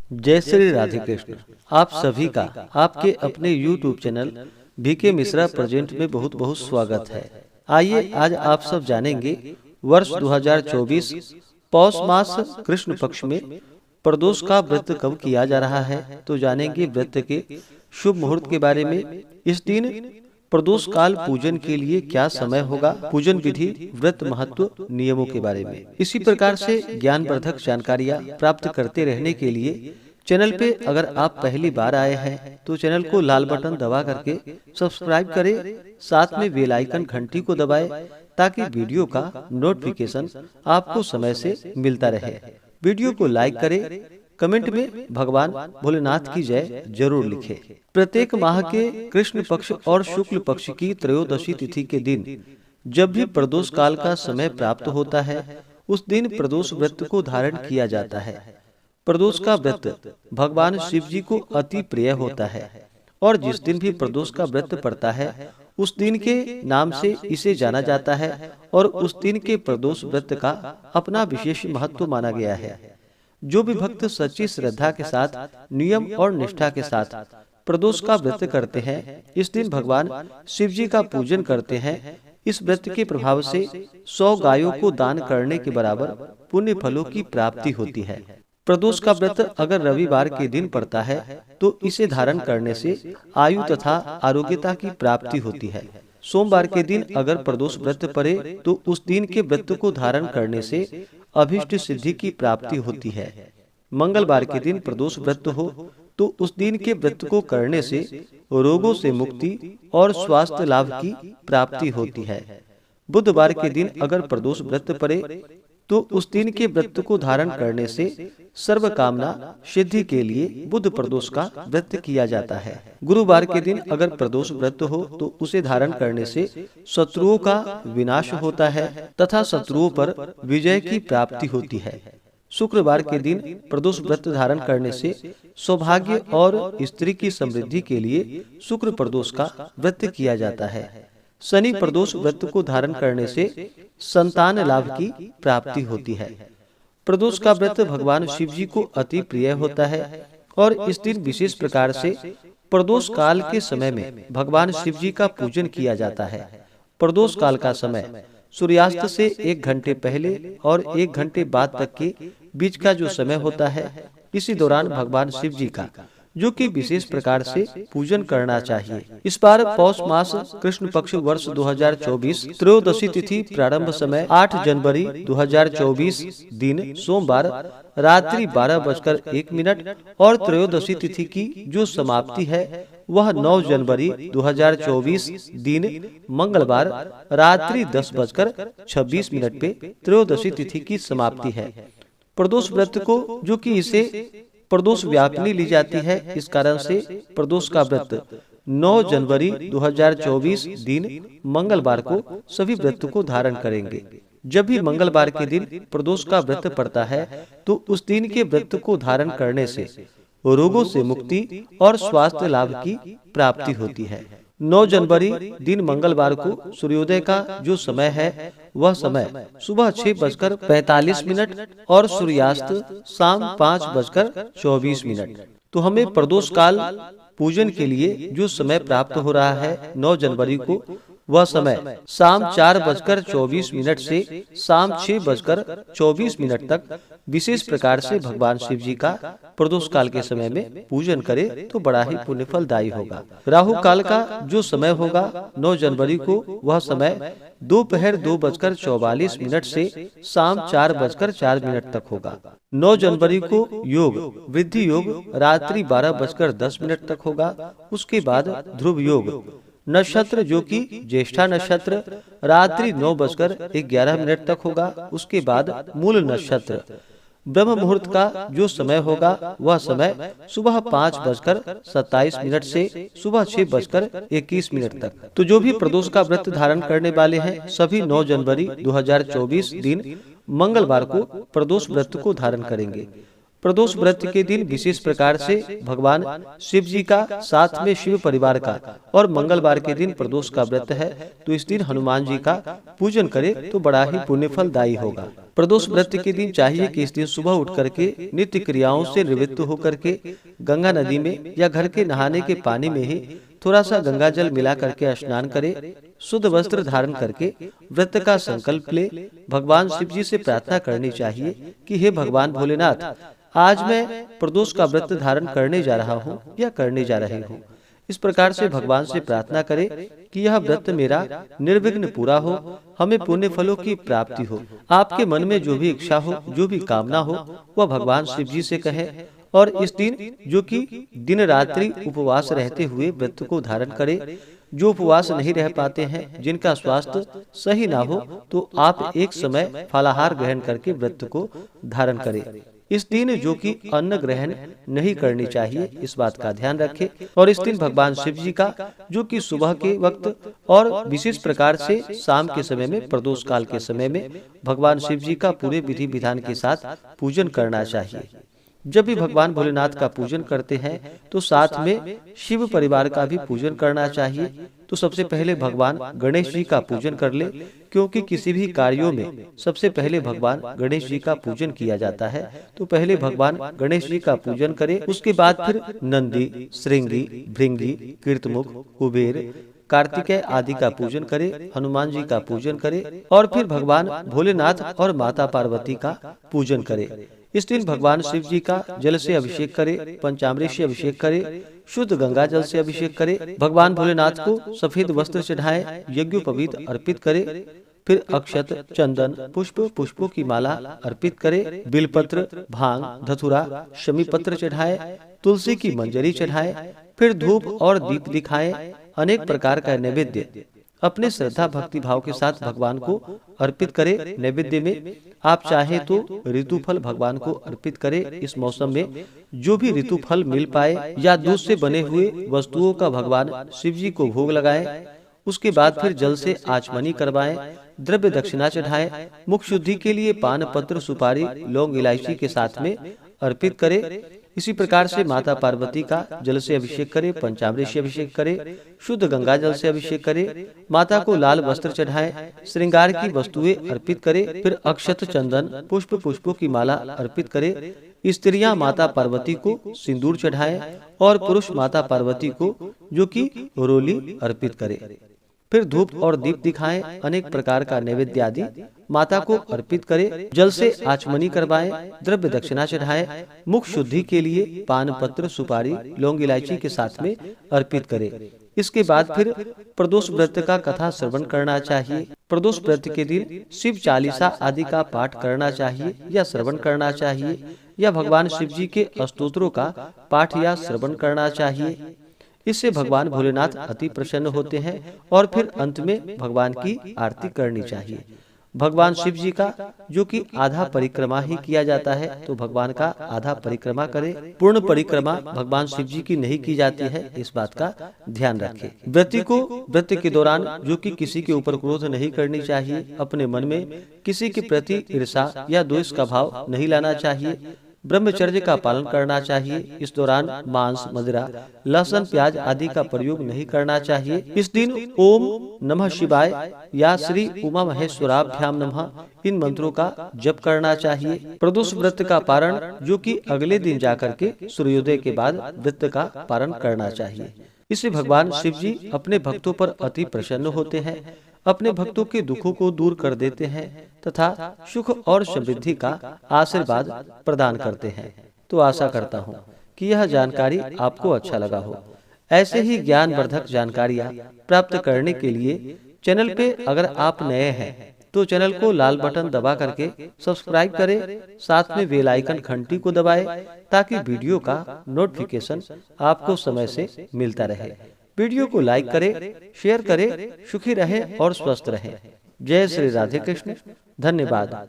जय श्री राधे कृष्ण। आप सभी का आपके अपने YouTube channel BK Mishra present में बहुत बहुत स्वागत है। आइए आज आप सब जानेंगे वर्ष 2024 पौष मास कृष्ण पक्ष में प्रदोष का व्रत कब किया जा रहा है। तो जानेंगे व्रत के शुभ मुहूर्त के बारे में। इस दिन प्रदोष काल पूजन के लिए क्या समय होगा, पूजन विधि, व्रत महत्व, नियमों के बारे में। इसी प्रकार से ज्ञानवर्धक जानकारियाँ प्राप्त करते रहने के लिए चैनल पे अगर आप पहली बार आए हैं तो चैनल को लाल बटन दबा करके सब्सक्राइब करें, साथ में बेल आइकन घंटी को दबाएं ताकि वीडियो का नोटिफिकेशन आपको समय से मिलता रहे। वीडियो को लाइक करें, कमेंट में भगवान भोलेनाथ की जय जरूर लिखें। प्रत्येक माह के कृष्ण पक्ष और शुक्ल पक्ष की त्रयोदशी तिथि के दिन जब भी प्रदोष काल का समय प्राप्त होता है, उस दिन प्रदोष व्रत को धारण किया जाता है। प्रदोष का व्रत भगवान शिव जी को अति प्रिय होता है और जिस दिन भी प्रदोष का व्रत पड़ता है उस दिन के नाम से इसे जाना जाता है और उस दिन के प्रदोष व्रत का अपना विशेष महत्व माना गया है। जो भी भक्त सच्ची श्रद्धा के साथ, नियम और निष्ठा के साथ प्रदोष का व्रत करते हैं, इस दिन भगवान शिव जी का पूजन करते हैं। इस व्रत के प्रभाव से 100 गायों को दान करने के बराबर पुण्य फलों की प्राप्ति होती है। प्रदोष का व्रत अगर रविवार के दिन पड़ता है तो इसे धारण करने से आयु तथा आरोग्यता की प्राप्ति होती है। सोमवार के दिन अगर प्रदोष व्रत पड़े तो उस दिन के व्रत को धारण करने से अभीष्ट सिद्धि की प्राप्ति होती है। मंगलवार के दिन प्रदोष व्रत हो तो उस दिन के व्रत को करने से रोगों से मुक्ति और स्वास्थ्य लाभ की प्राप्ति होती है। बुधवार के दिन अगर प्रदोष व्रत पड़े तो उस दिन के व्रत को धारण करने से सर्व कामना सिद्धि के लिए बुध प्रदोष का व्रत किया जाता है। गुरुवार के दिन अगर प्रदोष व्रत हो तो उसे धारण करने से शत्रुओं का विनाश होता है तथा शत्रुओं पर विजय की प्राप्ति होती है। शुक्रवार के दिन प्रदोष व्रत धारण करने से सौभाग्य और स्त्री की समृद्धि के लिए शुक्र प्रदोष का व्रत किया जाता है। शनि प्रदोष व्रत को धारण करने से संतान लाभ की प्राप्ति होती है। प्रदोष का व्रत भगवान शिव जी को अति प्रिय होता है और इस दिन विशेष प्रकार से प्रदोष काल के समय में भगवान शिव जी का पूजन किया जाता है। प्रदोष काल का समय सूर्यास्त से 1 घंटे पहले और 1 घंटे बाद तक के बीच का जो समय होता है, इसी दौरान भगवान शिव जी का जो कि विशेष प्रकार से पूजन करना चाहिए। इस बार पौष मास कृष्ण पक्ष वर्ष 2024 त्रयोदशी तिथि प्रारंभ समय 8 जनवरी 2024 दिन सोमवार रात्रि 12:01 और त्रयोदशी तिथि की जो समाप्ति है वह 9 जनवरी 2024 दिन मंगलवार रात्रि 10:26 पे त्रयोदशी तिथि की समाप्ति है। प्रदोष व्रत को जो कि इसे प्रदोष व्यापिनी ली जाती है, इस कारण से प्रदोष का व्रत 9 जनवरी 2024 दिन मंगलवार को सभी व्रत को धारण करेंगे। जब भी मंगलवार के दिन प्रदोष का व्रत पड़ता है तो उस दिन के व्रत को धारण करने से रोगों से मुक्ति और स्वास्थ्य लाभ की प्राप्ति होती है। 9 जनवरी दिन मंगलवार को सूर्योदय का जो समय है वह समय सुबह 6:45 और सूर्यास्त शाम 5:24। तो हमें प्रदोष काल पूजन के लिए जो समय प्राप्त हो रहा है 9 जनवरी को, वह समय शाम 4:24 से शाम 6:24 तक विशेष प्रकार से भगवान शिव जी का प्रदोष काल के समय में पूजन करे तो बड़ा ही पुण्य फलदायी होगा। राहु काल का जो समय होगा 9 जनवरी को, वह समय दोपहर 2:44 से शाम 4:04 तक होगा। 9 जनवरी को योग वृद्धि योग रात्रि 12:10 तक होगा। उसके बाद ध्रुव योग नक्षत्र जो कि ज्येष्ठा नक्षत्र रात्रि 9:11 तक होगा। उसके बाद मूल नक्षत्र ब्रह्म मुहूर्त का जो समय होगा वह समय सुबह 5:27 से सुबह 6:21 तक। तो जो भी प्रदोष का व्रत धारण करने वाले हैं सभी 9 जनवरी 2024 दिन मंगलवार को प्रदोष व्रत को धारण करेंगे। प्रदोष व्रत के दिन विशेष प्रकार से भगवान शिव जी का, साथ में शिव परिवार का, और मंगलवार के दिन प्रदोष का व्रत है तो इस दिन हनुमान जी का पूजन करे तो बड़ा ही पुण्य फलदायी होगा। प्रदोष व्रत के दिन चाहिए कि इस दिन सुबह उठ करके नित्य क्रियाओं से निवृत्त होकर के गंगा नदी में या घर के नहाने के पानी में ही थोड़ा सा गंगा जल मिला करके स्नान करे, शुद्ध वस्त्र धारण करके व्रत का संकल्प ले भगवान शिव जी से प्रार्थना करनी चाहिए कि हे भगवान भोलेनाथ, आज मैं प्रदोष का व्रत धारण करने जा रहा हूँ या करने जा रही हूँ। इस प्रकार से भगवान से प्रार्थना करें कि यह व्रत मेरा निर्विघ्न पूरा हो, हमें पुण्य फलों की प्राप्ति हो। आपके मन में जो भी इच्छा हो, जो भी कामना हो, वह भगवान शिव जी से कहें। और इस दिन जो कि दिन रात्रि उपवास रहते हुए व्रत को धारण करें। जो उपवास नहीं रह पाते हैं, जिनका स्वास्थ्य सही ना हो, तो आप एक समय फलाहार ग्रहण करके व्रत को धारण करें। इस दिन जो कि अन्न ग्रहण नहीं करनी चाहिए, इस बात का ध्यान रखें। और इस दिन भगवान शिव जी का जो कि सुबह के वक्त और विशेष प्रकार से शाम के समय में, प्रदोष काल के समय में भगवान शिव जी का पूरे विधि विधान के साथ पूजन करना चाहिए। जब भी भगवान भोलेनाथ का पूजन करते हैं तो साथ में शिव परिवार का भी पूजन करना चाहिए। तो सबसे पहले भगवान गणेश जी का पूजन कर ले, क्योंकि किसी भी कार्यों में सबसे पहले भगवान गणेश जी का पूजन किया जाता है। तो पहले भगवान गणेश जी का पूजन करें, उसके बाद फिर नंदी, श्रृंगी, भृंगी, कीर्तमुख, कुबेर, कार्तिकेय आदि का पूजन करे, हनुमान जी का पूजन करे और फिर भगवान भोलेनाथ और माता पार्वती का पूजन करे। इस दिन भगवान शिव जी का जल से अभिषेक करे, पंचामृत से अभिषेक करे, शुद्ध गंगा जल से अभिषेक करे, भगवान भोलेनाथ को सफेद वस्त्र चढ़ाए, यज्ञोपवीत अर्पित करे, फिर अक्षत, चंदन, पुष्पों की माला अर्पित करे, बिलपत्र, भांग, धतूरा, शमी पत्र चढ़ाए, तुलसी की मंजरी चढ़ाए, फिर धूप और दीप दिखाए, अनेक प्रकार का नैवेद्य अपने श्रद्धा भक्ति भाव के साथ भगवान को अर्पित करे। नैवेद्य में आप चाहे तो ऋतु फल भगवान को अर्पित करे। इस मौसम में जो भी ऋतु फल मिल पाए या दूध से बने हुए वस्तुओं का भगवान शिव जी को भोग लगाए। उसके बाद फिर जल से आचमनी करवाएं, द्रव्य दक्षिणा चढ़ाएं, मुख शुद्धि के लिए पान पत्र, सुपारी, लौंग, इलायची के साथ में अर्पित करे। इसी प्रकार से माता पार्वती का जल से अभिषेक करे, पंचामृत से अभिषेक करे, शुद्ध गंगा जल से अभिषेक करे, माता को लाल वस्त्र चढ़ाए, श्रृंगार की वस्तुएं अर्पित करे, फिर अक्षत, चंदन, पुष्पों की माला अर्पित करे। स्त्रियां माता पार्वती को सिंदूर चढ़ाए और पुरुष माता पार्वती को जो कि रोली अर्पित करे। फिर धूप और दीप दिखाएं, अनेक प्रकार का नैवेद्य आदि माता को अर्पित करे, जल से आचमनी करवाएं, द्रव्य दक्षिणा चढ़ाएं, मुख शुद्धि के लिए पान पत्र, सुपारी, लौंग, इलायची के साथ में अर्पित करे। इसके बाद फिर प्रदोष व्रत का कथा श्रवण करना चाहिए। प्रदोष व्रत के दिन शिव चालीसा आदि का पाठ करना चाहिए या श्रवण करना चाहिए, या भगवान शिव जी के स्तोत्रों का पाठ या श्रवण करना चाहिए। इससे भगवान भोलेनाथ अति प्रसन्न होते हैं। और फिर अंत में भगवान की आरती करनी चाहिए। भगवान शिव जी का जो कि आधा परिक्रमा ही किया जाता है, तो भगवान का आधा परिक्रमा करें। पूर्ण परिक्रमा भगवान शिव जी की नहीं की जाती है, इस बात का ध्यान रखें। व्रती को व्रत के दौरान जो कि किसी के ऊपर क्रोध नहीं करनी चाहिए, अपने मन में किसी के प्रति ईर्ष्या या द्वेष का भाव नहीं लाना चाहिए, ब्रह्मचर्य का पालन करना चाहिए। इस दौरान मांस, मदिरा, लहसुन, प्याज आदि का प्रयोग नहीं करना चाहिए। इस दिन ओम नमः शिवाय या श्री उमा महेश्वराभ्याम नमः इन मंत्रों का जप करना चाहिए। प्रदोष व्रत का पारण जो कि अगले दिन जाकर के सूर्योदय के बाद व्रत का पारण करना चाहिए। इससे भगवान शिव जी अपने भक्तों पर अति प्रसन्न होते हैं, अपने भक्तों के दुखों को दूर कर देते हैं तथा सुख और समृद्धि का आशीर्वाद प्रदान करते हैं। तो आशा करता हूँ कि यह जानकारी आपको अच्छा लगा हो। ऐसे ही ज्ञानवर्धक जानकारियाँ प्राप्त करने के लिए चैनल पे अगर आप नए हैं तो चैनल को लाल बटन दबा करके सब्सक्राइब करें, साथ में बेल आइकन घंटी को दबाएं ताकि वीडियो का नोटिफिकेशन आपको समय से मिलता रहे। वीडियो को लाइक करें, शेयर करें, सुखी रहें और स्वस्थ रहें। जय श्री राधे कृष्ण। धन्यवाद।